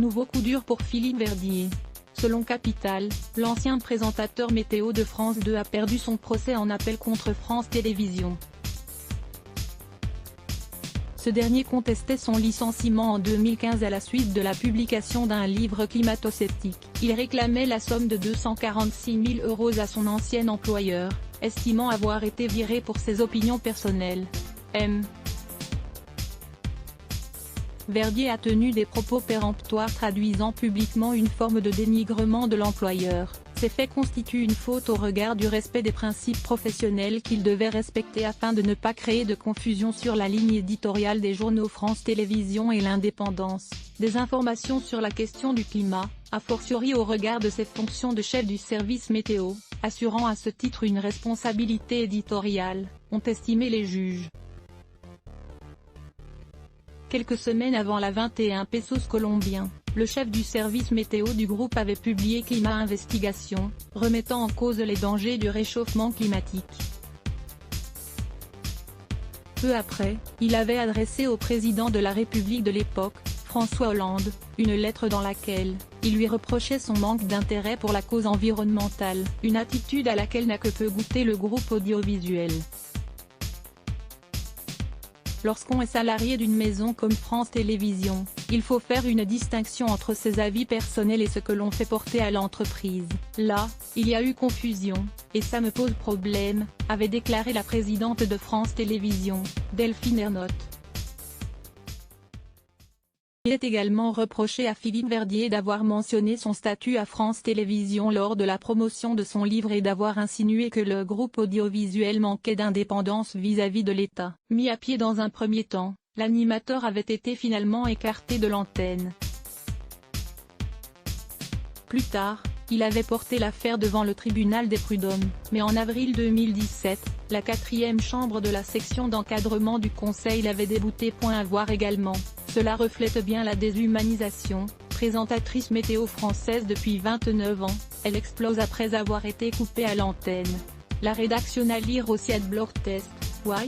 Nouveau coup dur pour Philippe Verdier. Selon Capital, l'ancien présentateur météo de France 2 a perdu son procès en appel contre France Télévisions. Ce dernier contestait son licenciement en 2015 à la suite de la publication d'un livre climato-sceptique. Il réclamait la somme de 246 000 € à son ancien employeur, estimant avoir été viré pour ses opinions personnelles. Verdier a tenu des propos péremptoires traduisant publiquement une forme de dénigrement de l'employeur. Ces faits constituent une faute au regard du respect des principes professionnels qu'il devait respecter afin de ne pas créer de confusion sur la ligne éditoriale des journaux France Télévisions et l'indépendance des informations sur la question du climat, a fortiori au regard de ses fonctions de chef du service météo, assurant à ce titre une responsabilité éditoriale, ont estimé les juges. Quelques semaines avant la 21 pesos colombiens, le chef du service météo du groupe avait publié Climat Investigation, remettant en cause les dangers du réchauffement climatique. Peu après, il avait adressé au président de la République de l'époque, François Hollande, une lettre dans laquelle il lui reprochait son manque d'intérêt pour la cause environnementale, une attitude à laquelle n'a que peu goûté le groupe audiovisuel. Lorsqu'on est salarié d'une maison comme France Télévisions, il faut faire une distinction entre ses avis personnels et ce que l'on fait porter à l'entreprise. Là, il y a eu confusion, et ça me pose problème, avait déclaré la présidente de France Télévisions, Delphine Ernotte. Il est également reproché à Philippe Verdier d'avoir mentionné son statut à France Télévisions lors de la promotion de son livre et d'avoir insinué que le groupe audiovisuel manquait d'indépendance vis-à-vis de l'État. Mis à pied dans un premier temps, l'animateur avait été finalement écarté de l'antenne. Plus tard, il avait porté l'affaire devant le tribunal des prud'hommes, mais en avril 2017, la 4e chambre de la section d'encadrement du Conseil l'avait débouté. À voir également, cela reflète bien la déshumanisation. Présentatrice météo française depuis 29 ans, elle explose après avoir été coupée à l'antenne. La rédaction à lire aussi Adblock Test, Why ?